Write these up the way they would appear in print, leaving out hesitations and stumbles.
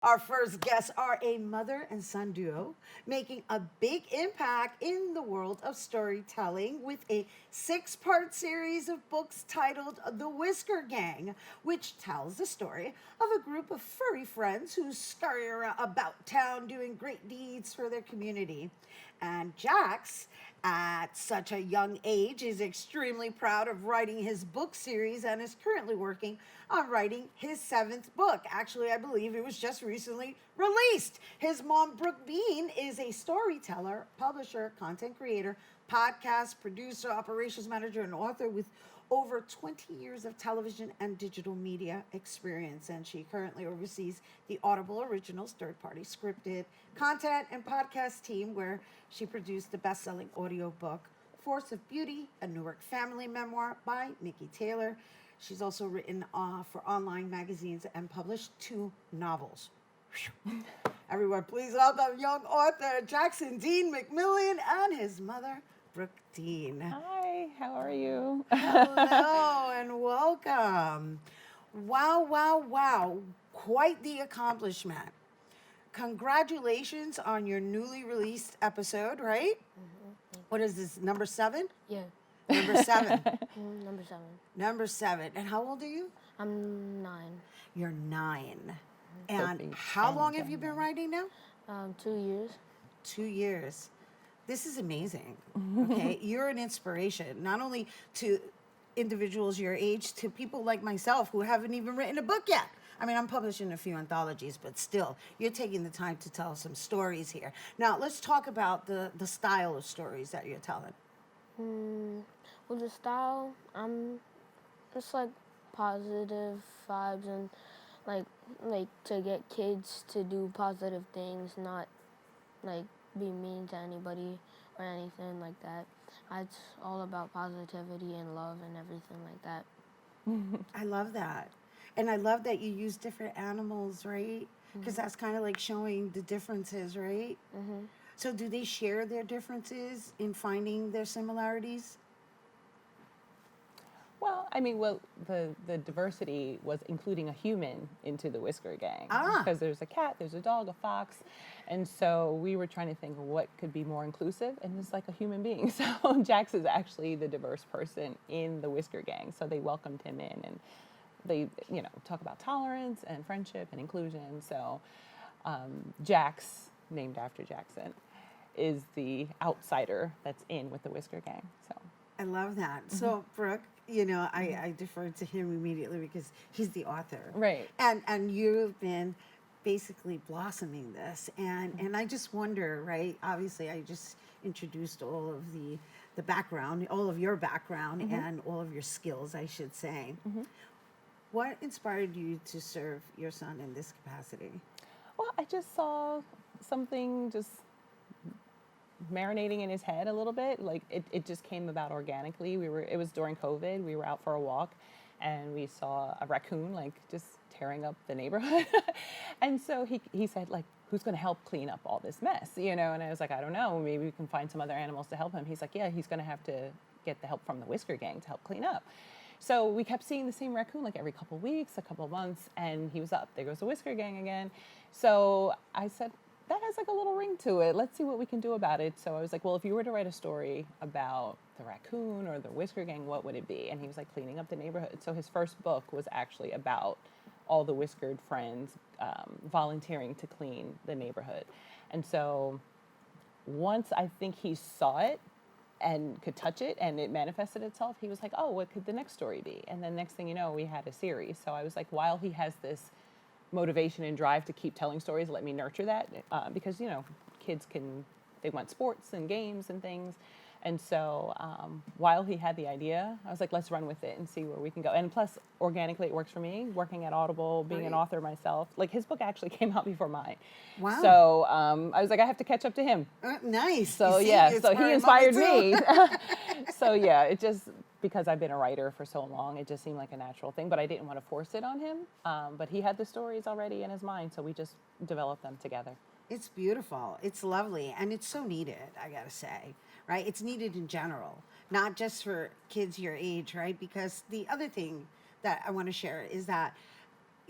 Our first guests are a mother and son duo making a big impact in the world of storytelling with a six-part series of books titled The Whisker Gang, which tells the story of a group of furry friends who scurry about town doing great deeds for their community. And Jax, at such a young age, is extremely proud of writing his book series and is currently working on writing his seventh book. Actually, I believe it was just recently released. His mom, Brooke Bean, is a storyteller, publisher, content creator, podcast producer, operations manager, and author with over 20 years of television and digital media experience, and she currently oversees the Audible Originals third-party scripted content and podcast team, where she produced the best-selling audiobook Force of Beauty, a Newark family memoir by Nikki Taylor. She's also written for online magazines and published 2 novels. Everyone, please welcome young author Jaxon Dean Mcmillon and his mother, Brooke Dean. Hi, how are you? Hello and welcome. Wow, wow, wow. Quite the accomplishment. Congratulations on your newly released episode, right? Mm-hmm. What is this, number 7? Yeah. Number 7. Number 7. Number 7. And how old are you? I'm 9. You're 9. So And big how and long have you young. been writing now? 2 years. 2 years. This is amazing. Okay, you're an inspiration, not only to individuals your age, to people like myself who haven't even written a book yet. I mean, I'm publishing a few anthologies, but still, you're taking the time to tell some stories here. Now, let's talk about the style of stories that you're telling. Well, the style, it's like positive vibes and like to get kids to do positive things, not like be mean to anybody or anything like that. It's all about positivity and love and everything like that. I love that. And I love that you use different animals, right? Because that's kind of like showing the differences, right? Mhm. So do they share their differences in finding their similarities? Well, the diversity was including a human into the Whisker Gang. Ah. Because there's a cat, there's a dog, a fox. And so we were trying to think of what could be more inclusive, and it's like a human being. So Jax is actually the diverse person in the Whisker Gang. So they welcomed him in, and they, talk about tolerance and friendship and inclusion. So Jax, named after Jaxon, is the outsider that's in with the Whisker Gang. So I love that. So, Brooke, I defer to him immediately because he's the author. Right. And you've been basically blossoming this. And I just wonder, right? Obviously, I just introduced all of the background, all of your background and all of your skills, I should say. What inspired you to serve your son in this capacity? Well, I just saw something just marinating in his head a little bit. Like it just came about organically. It was during COVID. We were out for a walk and we saw a raccoon like just tearing up the neighborhood. And so he said, like, who's going to help clean up all this mess? And I was like, I don't know, maybe we can find some other animals to help him. He's like, yeah, he's going to have to get the help from the Whisker Gang to help clean up. So we kept seeing the same raccoon like every couple of weeks, a couple of months, and he was up. There goes the Whisker Gang again. So I said, that has like a little ring to it. Let's see what we can do about it. So I was like, well, if you were to write a story about the raccoon or the Whisker Gang, what would it be? And he was like, cleaning up the neighborhood. So his first book was actually about all the whiskered friends volunteering to clean the neighborhood. And so once I think he saw it and could touch it and it manifested itself, he was like, oh, what could the next story be? And then next thing you know, we had a series. So I was like, while he has this motivation and drive to keep telling stories, let me nurture that, because kids they want sports and games and things. And so while he had the idea, I was like, let's run with it and see where we can go. And plus, organically, it works for me, working at Audible, being an author myself. Like, his book actually came out before mine. Wow. So I was like, I have to catch up to him. Nice. So so he inspired me. So yeah, it just, because I've been a writer for so long, it just seemed like a natural thing, but I didn't want to force it on him. But he had the stories already in his mind, so we just developed them together. It's beautiful. It's lovely. And it's so needed, I got to say, right? It's needed in general, not just for kids your age, right? Because the other thing that I want to share is that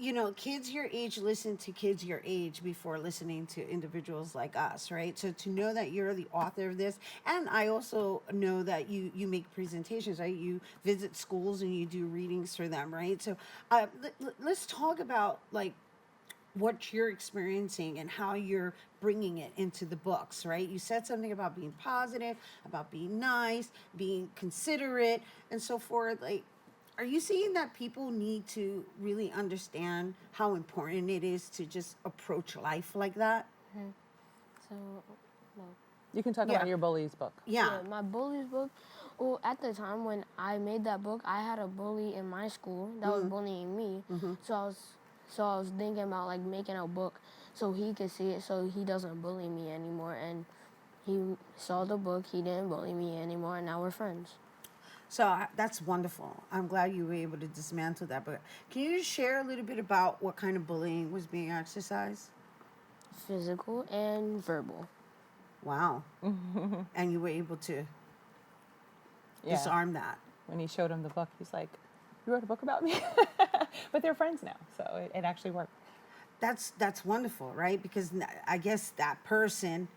you know, kids your age listen to kids your age before listening to individuals like us, right? So to know that you're the author of this, and I also know that you make presentations, right? You visit schools and you do readings for them, right? So let's talk about like what you're experiencing and how you're bringing it into the books, right? You said something about being positive, about being nice, being considerate, and so forth. Like, are you seeing that people need to really understand how important it is to just approach life like that? So, well, You can talk Yeah. about your bullies book. Yeah. my bullies book. Well, at the time when I made that book, I had a bully in my school that was bullying me. So I was thinking about like making a book so he could see it, so he doesn't bully me anymore. And he saw the book. He didn't bully me anymore, and now we're friends. So that's wonderful. I'm glad you were able to dismantle that. But can you just share a little bit about what kind of bullying was being exercised? Physical and verbal. Wow. And you were able to Yeah. disarm that. When he showed him the book, he's like, "You wrote a book about me?" But they're friends now, so it actually worked. That's wonderful, right? Because I guess that person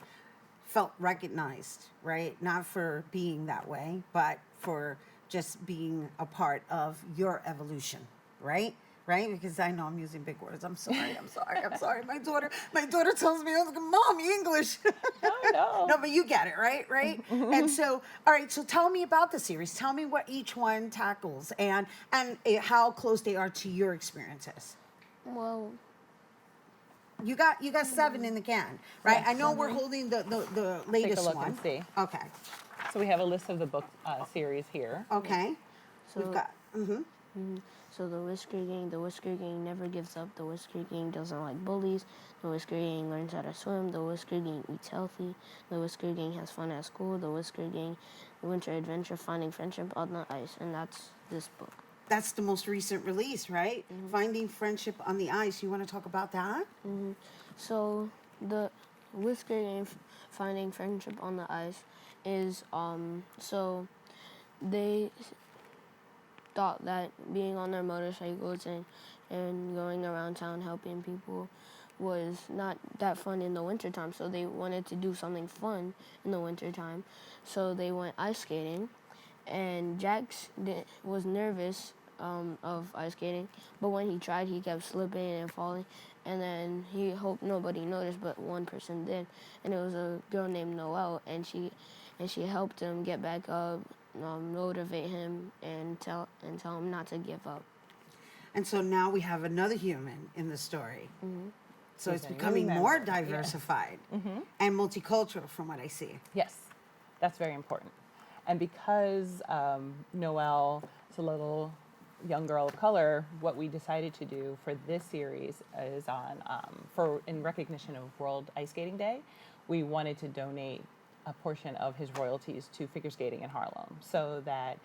felt recognized, right? Not for being that way, but for just being a part of your evolution, right? Right? Because I know I'm using big words. I'm sorry. I'm sorry. My daughter tells me, "Oh, Mom, English." No. No, but you get it, right? Right? And so, all right, so tell me about the series. Tell me what each one tackles and how close they are to your experiences. Well, You got 7 in the can, right? Yes. I know we're holding the latest look one. and see. Okay. So we have a list of the book series here. Okay. So- We've got So the Whisker Gang never gives up. The Whisker Gang doesn't like bullies. The Whisker Gang learns how to swim. The Whisker Gang eats healthy. The Whisker Gang has fun at school. The Whisker Gang, winter adventure, finding friendship on the ice. And that's this book. that's the most recent release, right? Finding Friendship on the Ice. You want to talk about that? So the Whisker Gang finding friendship on the ice is so they thought that being on their motorcycles and going around town helping people was not that fun in the wintertime. So they wanted to do something fun in the wintertime. So they went ice skating. And Jax was nervous of ice skating. But when he tried, he kept slipping and falling. And then he hoped nobody noticed, but one person did. And it was a girl named Noelle. And she helped him get back up, motivate him, and tell him not to give up. And so now we have another human in the story. So He's it's a new becoming member, more yeah. diversified and multicultural from what I see. Yes, that's very important. And because Noelle is a little young girl of color, what we decided to do for this series is in recognition of World Ice Skating Day, we wanted to donate a portion of his royalties to figure skating in Harlem, so that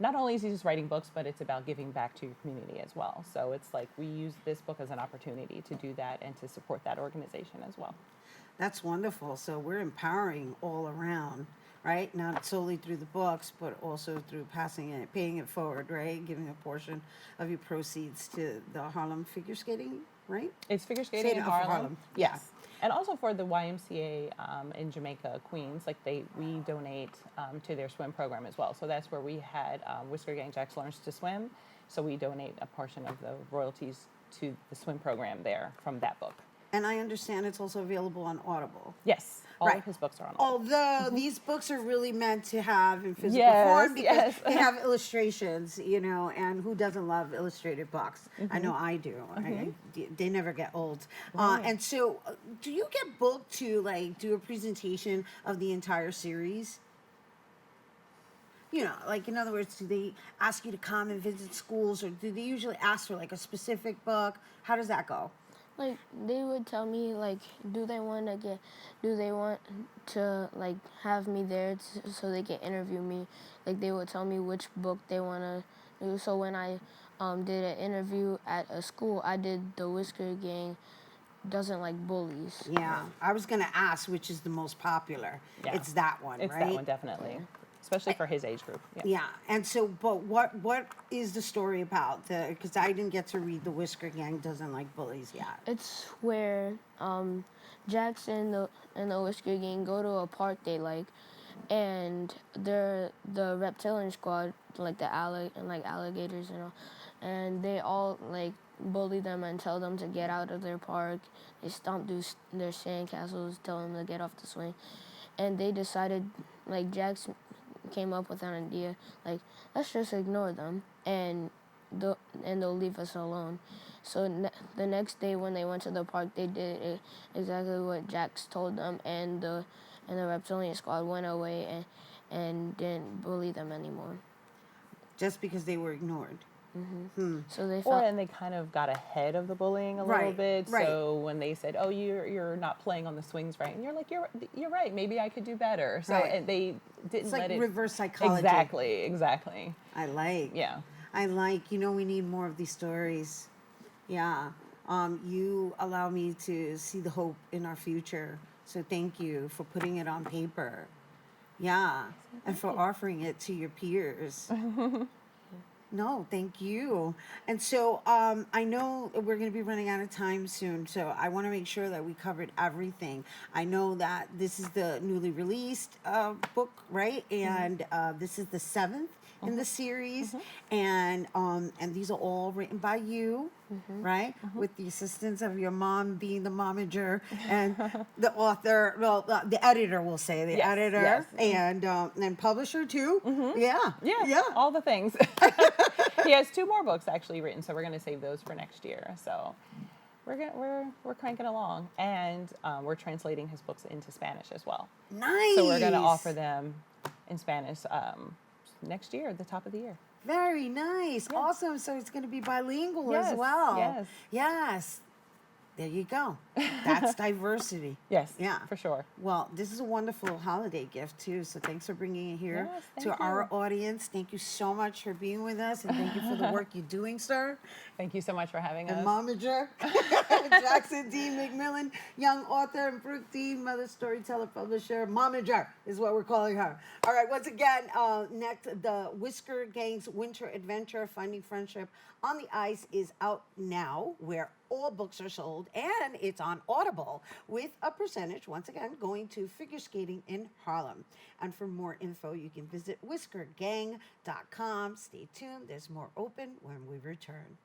not only is he just writing books, but it's about giving back to your community as well. So it's like we use this book as an opportunity to do that and to support that organization as well. That's wonderful. So we're empowering all around, right? Not solely through the books, but also through passing it, paying it forward, right? Giving a portion of your proceeds to the Harlem figure skating, right? It's figure skating Skating in of Harlem. Harlem, yeah. Yes. And also for the YMCA in Jamaica, Queens, like we donate to their swim program as well. So that's where we had Whisker Gang Jax Learns to Swim. So we donate a portion of the royalties to the swim program there from that book. And I understand it's also available on Audible. Yes, all Right. of his books are on Audible. Although these books are really meant to have in physical Yes, form because yes. they have illustrations, you know, and who doesn't love illustrated books? I know I do. They never get old. And so, do you get booked to like do a presentation of the entire series? You know, like in other words, do they ask you to come and visit schools, or do they usually ask for like a specific book? How does that go? Like they would tell me like, do they want to like have me there so they can interview me? Like they would tell me which book they want to do. So when I did an interview at a school, I did the Whisker Gang doesn't like bullies. Yeah, I was gonna ask which is the most popular. Yeah. It's that one, It's right? that one, definitely. especially for his age group. Yeah. Yeah, and so, but what is the story about? Because I didn't get to read The Whisker Gang Doesn't Like Bullies yet. It's where Jaxon and the Whisker Gang go to a park they like, and the reptilian squad, like like alligators and all, and they all like bully them and tell them to get out of their park. They stomp their sandcastles, tell them to get off the swing, and they decided, like Jax came up with an idea, like let's just ignore them and they'll leave us alone. So the next day when they went to the park, they did exactly what Jax told them, and the reptilian squad went away and didn't bully them anymore. Just because they were ignored. So they Or felt and they kind of got ahead of the bullying a little Right, bit. right. So when they said, "Oh, you're not playing on the swings right," and you're like, "You're right. Maybe I could do better." So Right. and they didn't It's let like it reverse psychology. Exactly. I like. Yeah. I like. You know, we need more of these stories. Yeah. You allow me to see the hope in our future. So thank you for putting it on paper. Yeah. And for offering it to your peers. No, thank you. And so I know we're going to be running out of time soon, so I want to make sure that we covered everything. I know that this is the newly released book, right? And this is the 7th in the series, and these are all written by you, right? With the assistance of your mom being the momager and the author, well, the editor, will say, the Yes, editor, yes. and publisher too. Yeah, Yeah. All the things. He has 2 more books actually written, so we're going to save those for next year. So we're cranking along, and we're translating his books into Spanish as well. Nice. So we're going to offer them in Spanish next year, at the top of the year. Very nice. Yeah. Awesome. So it's going to be bilingual as Yes, well. yes. Yes. There you go. That's diversity. Yes. Yeah. For sure. Well, this is a wonderful holiday gift too. So thanks for bringing it here Yes, to thank our you. audience. Thank you so much for being with us, and thank you for the work you're doing, sir. Thank you so much for having And us. momager, Jaxon D. Mcmillon, young author, and Brooke D. mother storyteller, publisher. Momager is what we're calling her. All right, once again, next, the Whisker Gang's Winter Adventure, Finding Friendship on the Ice is out now, where all books are sold, and it's on Audible, with a percentage, once again, going to figure skating in Harlem. And for more info, you can visit whiskergang.com. Stay tuned. There's more open when we return.